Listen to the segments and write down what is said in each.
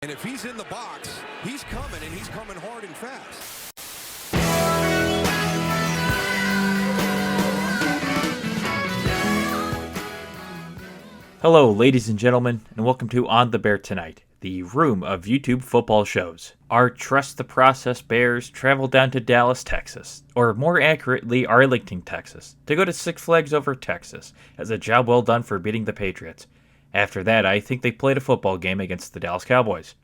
And if he's in the box, he's coming, and he's coming hard and fast. Hello, ladies and gentlemen, and welcome to On the Bear Tonight, the room of YouTube football shows. Our Trust the Process Bears travel down to Dallas, Texas, or more accurately, Arlington, Texas, to go to Six Flags Over Texas as a job well done for beating the Patriots. After that, I think they played a football game against the Dallas Cowboys.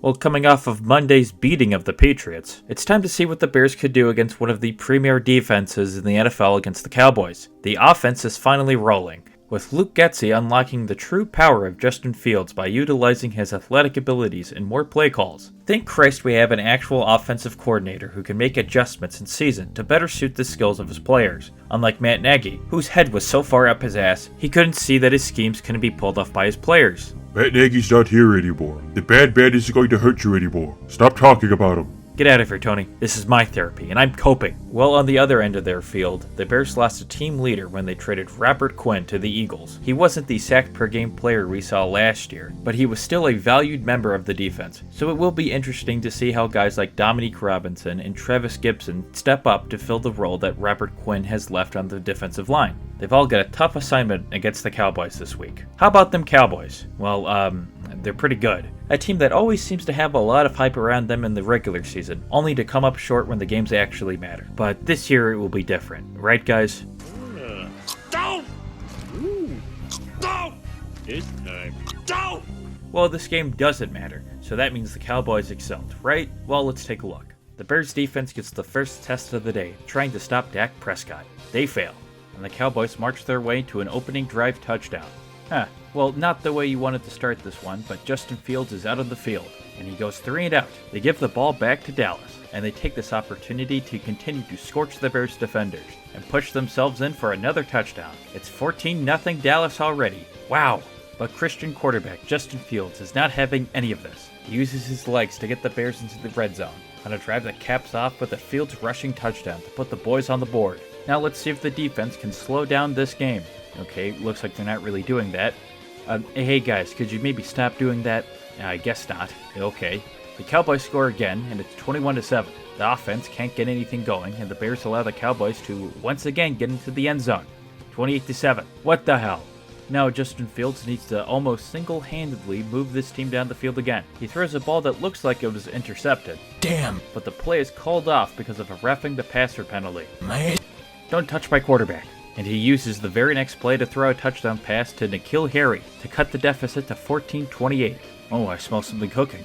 Well, coming off of Monday's beating of the Patriots, it's time to see what the Bears could do against one of the premier defenses in the NFL against the Cowboys. The offense is finally rolling, with Luke Getsy unlocking the true power of Justin Fields by utilizing his athletic abilities and more play calls. Thank Christ we have an actual offensive coordinator who can make adjustments in season to better suit the skills of his players, unlike Matt Nagy, whose head was so far up his ass he couldn't see that his schemes couldn't be pulled off by his players. Matt Nagy's not here anymore. The bad man isn't going to hurt you anymore. Stop talking about him. Get out of here, Tony. This is my therapy, and I'm coping. Well, on the other end of their field, the Bears lost a team leader when they traded Robert Quinn to the Eagles. He wasn't the sack-per-game player we saw last year, but he was still a valued member of the defense, so it will be interesting to see how guys like Dominique Robinson and Travis Gibson step up to fill the role that Robert Quinn has left on the defensive line. They've all got a tough assignment against the Cowboys this week. How about them Cowboys? Well, they're pretty good. A team that always seems to have a lot of hype around them in the regular season, only to come up short when the games actually matter. But this year it will be different, right guys? Don't! Don't! This time. Don't! Well, this game doesn't matter, so that means the Cowboys excelled, right? Well, let's take a look. The Bears defense gets the first test of the day, trying to stop Dak Prescott. They fail, and the Cowboys march their way to an opening drive touchdown. Well, not the way you wanted to start this one, but Justin Fields is out of the field, and he goes 3 and out. They give the ball back to Dallas, and they take this opportunity to continue to scorch the Bears defenders, and push themselves in for another touchdown. It's 14-0 Dallas already. Wow! But Christian quarterback Justin Fields is not having any of this. He uses his legs to get the Bears into the red zone, on a drive that caps off with a Fields rushing touchdown to put the boys on the board. Now let's see if the defense can slow down this game. Okay, looks like they're not really doing that. Hey guys, could you maybe stop doing that? I guess not. Okay. The Cowboys score again, and it's 21-7. The offense can't get anything going, and the Bears allow the Cowboys to once again get into the end zone. 28-7. What the hell? Now Justin Fields needs to almost single-handedly move this team down the field again. He throws a ball that looks like it was intercepted. Damn. But the play is called off because of a roughing the passer penalty. Man. Don't touch my quarterback. And he uses the very next play to throw a touchdown pass to N'Keal Harry to cut the deficit to 14-28. Oh, I smell something cooking.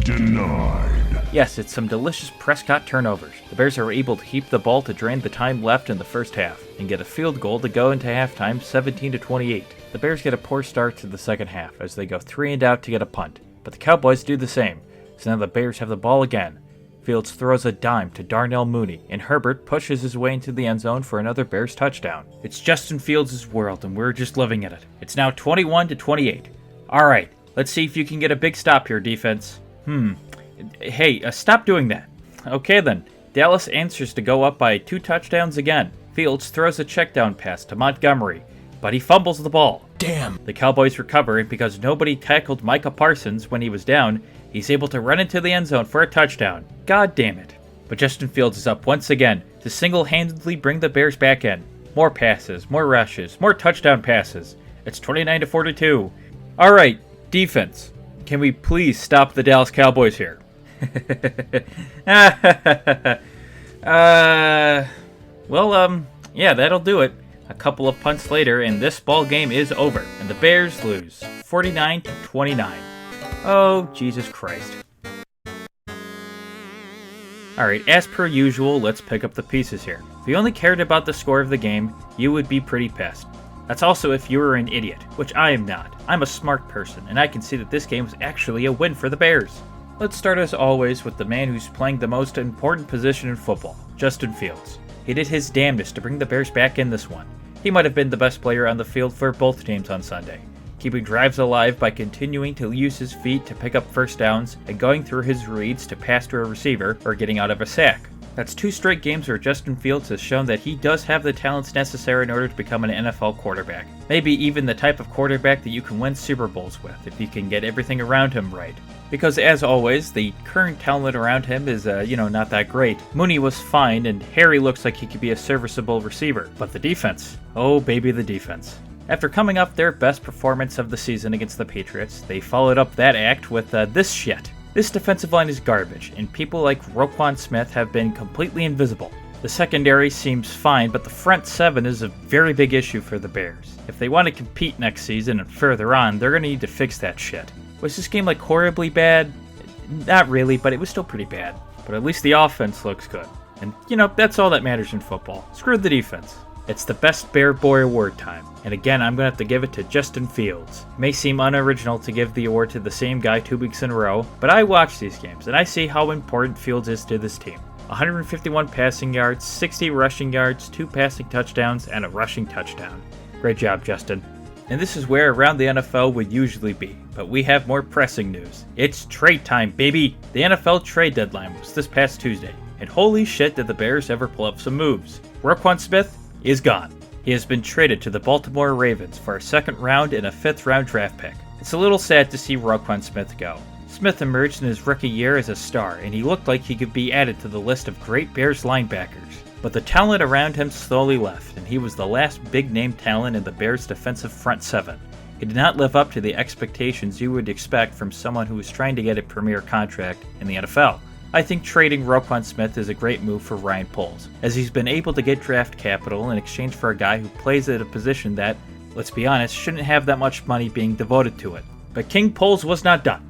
Denied. Yes, it's some delicious Prescott turnovers. The Bears are able to keep the ball to drain the time left in the first half and get a field goal to go into halftime 17-28. The Bears get a poor start to the second half as they go 3 and out to get a punt, but the Cowboys do the same. So now the Bears have the ball again. Fields throws a dime to Darnell Mooney, and Herbert pushes his way into the end zone for another Bears touchdown. It's Justin Fields' world, and we're just living in it. It's now 21-28. Alright, let's see if you can get a big stop here, defense. Hey, stop doing that. Okay then, Dallas answers to go up by 2 touchdowns again. Fields throws a checkdown pass to Montgomery, but he fumbles the ball. Damn. The Cowboys recover, and because nobody tackled Micah Parsons when he was down, he's able to run into the end zone for a touchdown. God damn it. But Justin Fields is up once again to single-handedly bring the Bears back in. More passes, more rushes, more touchdown passes. It's 29-42. Alright, defense. Can we please stop the Dallas Cowboys here? Yeah, that'll do it. A couple of punts later, and this ball game is over, and the Bears lose 49-29. Oh, Jesus Christ. Alright, as per usual, let's pick up the pieces here. If you only cared about the score of the game, you would be pretty pissed. That's also if you were an idiot, which I am not. I'm a smart person, and I can see that this game was actually a win for the Bears. Let's start as always with the man who's playing the most important position in football, Justin Fields. He did his damnedest to bring the Bears back in this one. He might have been the best player on the field for both teams on Sunday, keeping drives alive by continuing to use his feet to pick up first downs and going through his reads to pass to a receiver or getting out of a sack. That's 2 straight games where Justin Fields has shown that he does have the talents necessary in order to become an NFL quarterback. Maybe even the type of quarterback that you can win Super Bowls with if you can get everything around him right. Because as always, the current talent around him is, not that great. Mooney was fine, and Harry looks like he could be a serviceable receiver. But the defense, oh baby the defense. After coming off their best performance of the season against the Patriots, they followed up that act with this shit. This defensive line is garbage, and people like Roquan Smith have been completely invisible. The secondary seems fine, but the front seven is a very big issue for the Bears. If they want to compete next season and further on, they're going to need to fix that shit. Was this game like horribly bad? Not really, but it was still pretty bad. But at least the offense looks good. And, that's all that matters in football. Screw the defense. It's the best Bear Boy award time. And again, I'm going to have to give it to Justin Fields. It may seem unoriginal to give the award to the same guy 2 weeks in a row, but I watch these games and I see how important Fields is to this team. 151 passing yards, 60 rushing yards, 2 passing touchdowns, and a rushing touchdown. Great job, Justin. And this is where Around the NFL would usually be, but we have more pressing news. It's trade time, baby! The NFL trade deadline was this past Tuesday, and holy shit did the Bears ever pull up some moves. Roquan Smith is gone. He has been traded to the Baltimore Ravens for a 2nd round and a 5th round draft pick. It's a little sad to see Roquan Smith go. Smith emerged in his rookie year as a star, and he looked like he could be added to the list of great Bears linebackers. But the talent around him slowly left, and he was the last big-name talent in the Bears' defensive front seven. He did not live up to the expectations you would expect from someone who was trying to get a premier contract in the NFL. I think trading Roquan Smith is a great move for Ryan Poles, as he's been able to get draft capital in exchange for a guy who plays at a position that, let's be honest, shouldn't have that much money being devoted to it. But King Poles was not done.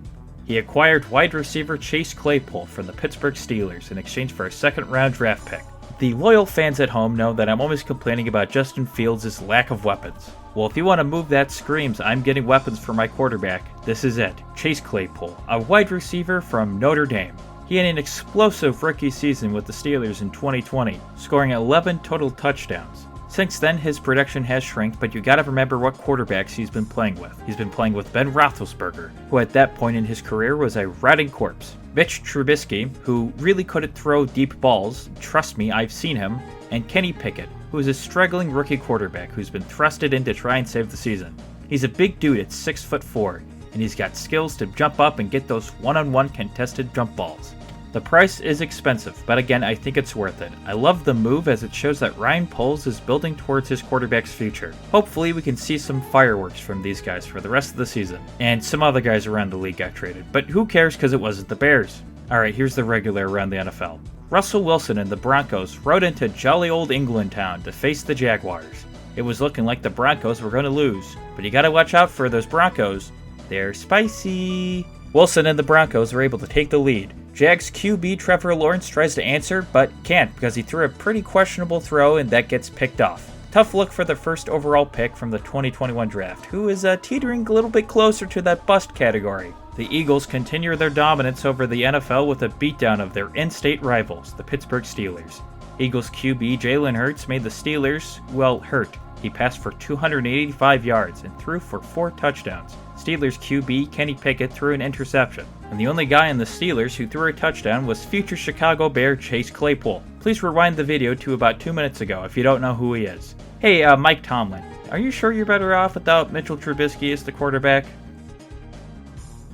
He acquired wide receiver Chase Claypool from the Pittsburgh Steelers in exchange for a 2nd round draft pick. The loyal fans at home know that I'm always complaining about Justin Fields' lack of weapons. Well, if you want a move that screams I'm getting weapons for my quarterback, this is it. Chase Claypool, a wide receiver from Notre Dame. He had an explosive rookie season with the Steelers in 2020, scoring 11 total touchdowns. Since then, his production has shrank, but you gotta remember what quarterbacks he's been playing with. He's been playing with Ben Roethlisberger, who at that point in his career was a rotting corpse. Mitch Trubisky, who really couldn't throw deep balls, trust me, I've seen him, and Kenny Pickett, who is a struggling rookie quarterback who's been thrusted in to try and save the season. He's a big dude at 6'4", and he's got skills to jump up and get those one-on-one contested jump balls. The price is expensive, but again, I think it's worth it. I love the move as it shows that Ryan Poles is building towards his quarterback's future. Hopefully we can see some fireworks from these guys for the rest of the season. And some other guys around the league got traded, but who cares because it wasn't the Bears. Alright, here's the regular around the NFL. Russell Wilson and the Broncos rode into jolly old England town to face the Jaguars. It was looking like the Broncos were going to lose, but you gotta watch out for those Broncos. They're spicy. Wilson and the Broncos are able to take the lead. Jags QB Trevor Lawrence tries to answer, but can't because he threw a pretty questionable throw and that gets picked off. Tough look for the first overall pick from the 2021 draft, who is teetering a little bit closer to that bust category. The Eagles continue their dominance over the NFL with a beatdown of their in-state rivals, the Pittsburgh Steelers. Eagles QB Jalen Hurts made the Steelers, hurt. He passed for 285 yards and threw for 4 touchdowns. Steelers QB Kenny Pickett threw an interception. And the only guy in the Steelers who threw a touchdown was future Chicago Bear Chase Claypool. Please rewind the video to about 2 minutes ago if you don't know who he is. Hey, Mike Tomlin, are you sure you're better off without Mitchell Trubisky as the quarterback?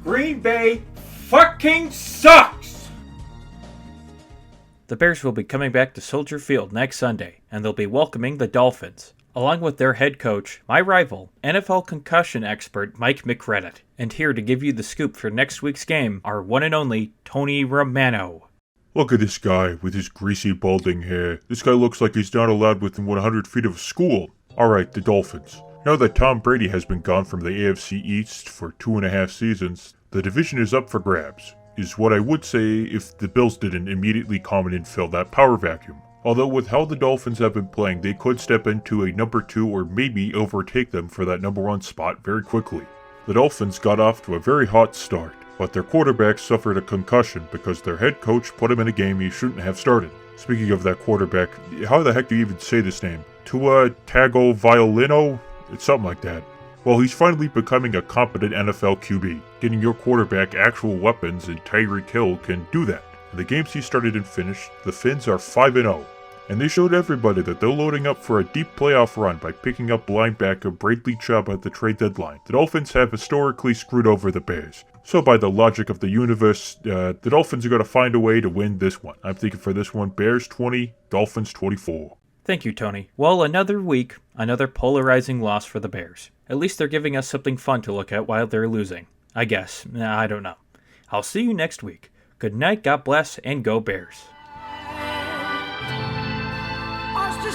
Green Bay fucking sucks! The Bears will be coming back to Soldier Field next Sunday, and they'll be welcoming the Dolphins, along with their head coach, my rival, NFL concussion expert Mike McReddit. And here to give you the scoop for next week's game, our one and only Tony Romano. Look at this guy with his greasy balding hair. This guy looks like he's not allowed within 100 feet of a school. Alright, the Dolphins. Now that Tom Brady has been gone from the AFC East for 2.5 seasons, the division is up for grabs, is what I would say if the Bills didn't immediately come in and fill that power vacuum. Although with how the Dolphins have been playing, they could step into a number 2 or maybe overtake them for that number 1 spot very quickly. The Dolphins got off to a very hot start, but their quarterback suffered a concussion because their head coach put him in a game he shouldn't have started. Speaking of that quarterback, how the heck do you even say this name? Tua Tagovailoa? It's something like that. Well, he's finally becoming a competent NFL QB. Getting your quarterback actual weapons and Tyreek Hill can do that. In the games he started and finished, the Finns are 5-0. And they showed everybody that they're loading up for a deep playoff run by picking up linebacker Bradley Chubb at the trade deadline. The Dolphins have historically screwed over the Bears. So by the logic of the universe, the Dolphins are going to find a way to win this one. I'm thinking for this one, Bears 20, Dolphins 24. Thank you, Tony. Well, another week, another polarizing loss for the Bears. At least they're giving us something fun to look at while they're losing. I guess. I don't know. I'll see you next week. Good night, God bless, and go Bears. Als de